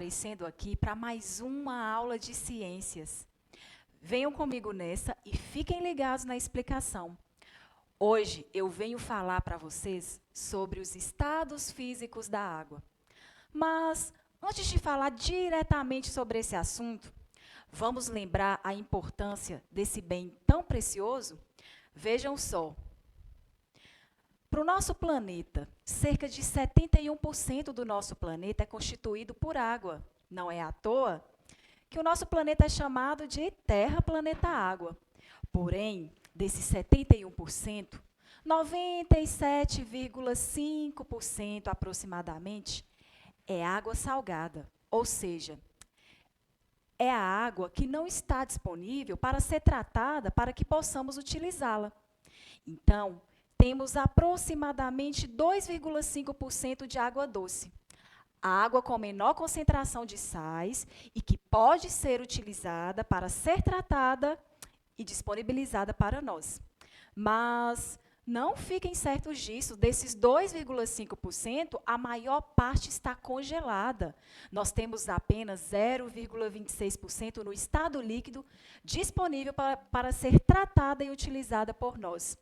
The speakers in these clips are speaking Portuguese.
comparecendo aqui para mais uma aula de ciências. Venham comigo nessa e fiquem ligados na explicação. Hoje eu venho falar para vocês sobre os estados físicos da água. Mas, antes de falar diretamente sobre esse assunto, vamos lembrar a importância desse bem tão precioso? Vejam só. Para o nosso planeta, cerca de 71% do nosso planeta é constituído por água. Não é à toa que o nosso planeta é chamado de Terra-planeta-água. Porém, desses 71%, 97,5% aproximadamente é água salgada, ou seja, é a água que não está disponível para ser tratada para que possamos utilizá-la. Então, temos aproximadamente 2,5% de água doce. A água com menor concentração de sais e que pode ser utilizada para ser tratada e disponibilizada para nós. Mas não fiquem certos disso, desses 2,5%, a maior parte está congelada. Nós temos apenas 0,26% no estado líquido disponível para ser tratada e utilizada por nós.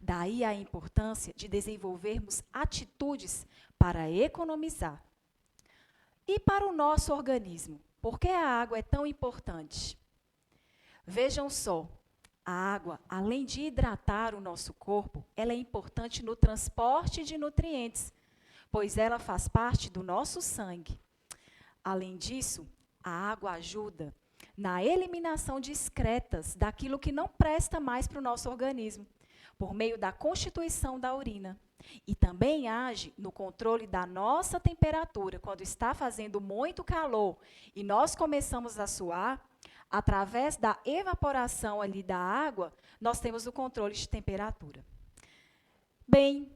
Daí a importância de desenvolvermos atitudes para economizar. E para o nosso organismo, por que a água é tão importante? Vejam só, a água, além de hidratar o nosso corpo, ela é importante no transporte de nutrientes, pois ela faz parte do nosso sangue. Além disso, a água ajuda na eliminação de excretas daquilo que não presta mais para o nosso organismo, por meio da constituição da urina. E também age no controle da nossa temperatura. Quando está fazendo muito calor e nós começamos a suar, através da evaporação ali da água, nós temos o controle de temperatura. Bem,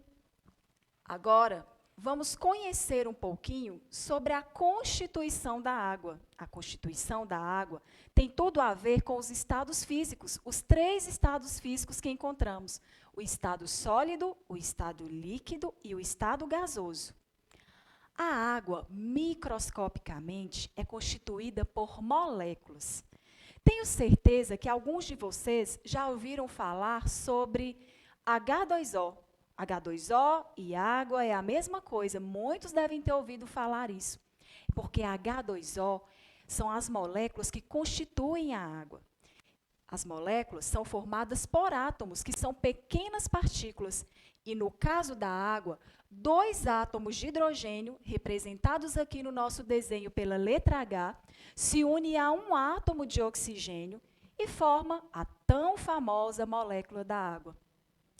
agora vamos conhecer um pouquinho sobre a constituição da água. A constituição da água tem tudo a ver com os estados físicos, os 3 estados físicos que encontramos: o estado sólido, o estado líquido e o estado gasoso. A água, microscopicamente, é constituída por moléculas. Tenho certeza que alguns de vocês já ouviram falar sobre H2O. H2O e água é a mesma coisa, muitos devem ter ouvido falar isso, porque H2O são as moléculas que constituem a água. As moléculas são formadas por átomos, que são pequenas partículas, e no caso da água, 2 átomos de hidrogênio, representados aqui no nosso desenho pela letra H, se unem a um átomo de oxigênio e forma a tão famosa molécula da água.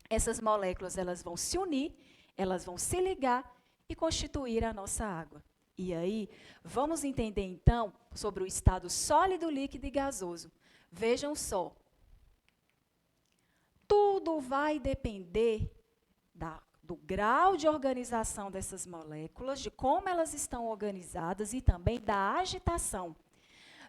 Essas moléculas elas vão se unir, elas vão se ligar e constituir a nossa água. E aí, vamos entender então sobre o estado sólido, líquido e gasoso. Vejam só, tudo vai depender do grau de organização dessas moléculas, de como elas estão organizadas e também da agitação.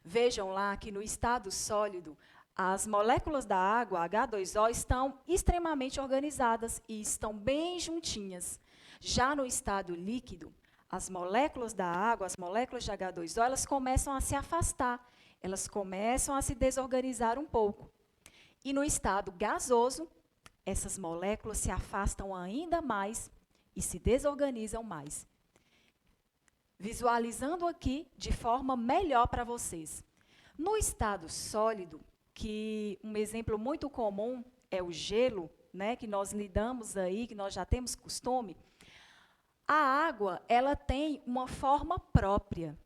Vejam lá que no estado sólido, as moléculas da água, H2O, estão extremamente organizadas e estão bem juntinhas. Já no estado líquido, as moléculas da água, as moléculas de H2O, elas começam a se afastar, elas começam a se desorganizar um pouco. E no estado gasoso, essas moléculas se afastam ainda mais e se desorganizam mais. Visualizando aqui de forma melhor para vocês. No estado sólido, que um exemplo muito comum é o gelo, né, que nós lidamos aí, que nós já temos costume, a água, ela tem uma forma própria.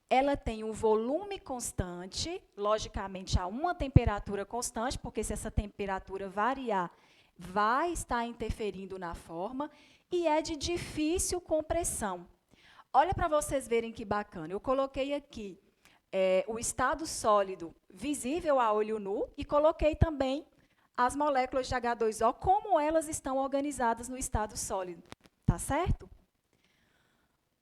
Ela tem um volume constante, logicamente a uma temperatura constante, porque se essa temperatura variar, vai estar interferindo na forma, e é de difícil compressão. Olha para vocês verem que bacana, eu coloquei aqui o estado sólido visível a olho nu e coloquei também as moléculas de H2O, como elas estão organizadas no estado sólido, tá certo?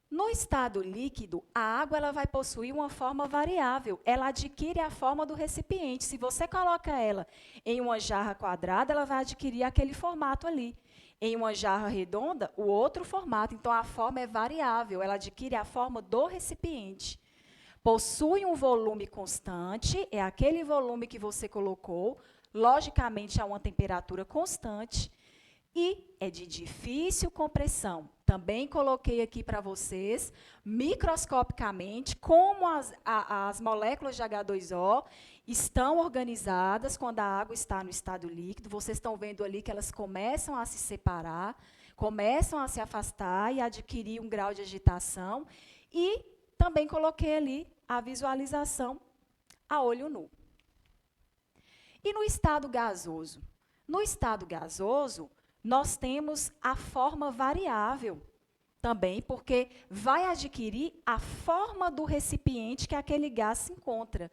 No estado líquido, a água ela vai possuir uma forma variável, ela adquire a forma do recipiente. Se você coloca ela em uma jarra quadrada, ela vai adquirir aquele formato ali. Em uma jarra redonda, o outro formato. Então, a forma é variável, ela adquire a forma do recipiente. Possui um volume constante, é aquele volume que você colocou, logicamente a uma temperatura constante, e é de difícil compressão. Também coloquei aqui para vocês, microscopicamente, como as moléculas de H2O estão organizadas quando a água está no estado líquido. Vocês estão vendo ali que elas começam a se separar, começam a se afastar e adquirir um grau de agitação. E também coloquei ali a visualização a olho nu. E no estado gasoso? No estado gasoso, nós temos a forma variável também, porque vai adquirir a forma do recipiente que aquele gás se encontra.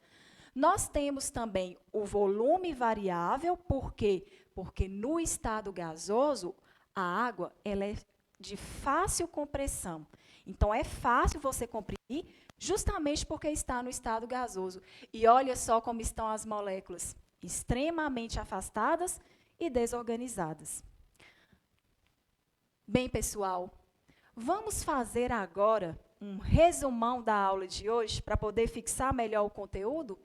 Nós temos também o volume variável, por quê? Porque no estado gasoso, a água ela é de fácil compressão. Então, é fácil você comprimir, justamente porque está no estado gasoso. E olha só como estão as moléculas, extremamente afastadas e desorganizadas. Bem, pessoal, vamos fazer agora um resumão da aula de hoje para poder fixar melhor o conteúdo?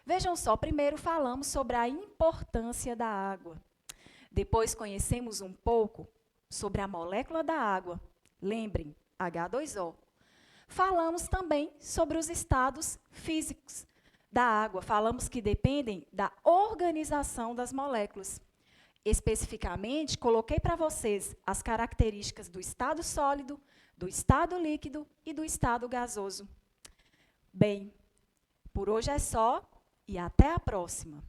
Vejam só, primeiro falamos sobre a importância da água. Depois conhecemos um pouco sobre a molécula da água. Lembrem, H2O. Falamos também sobre os estados físicos da água. Falamos que dependem da organização das moléculas. Especificamente, coloquei para vocês as características do estado sólido, do estado líquido e do estado gasoso. Bem, por hoje é só e até a próxima.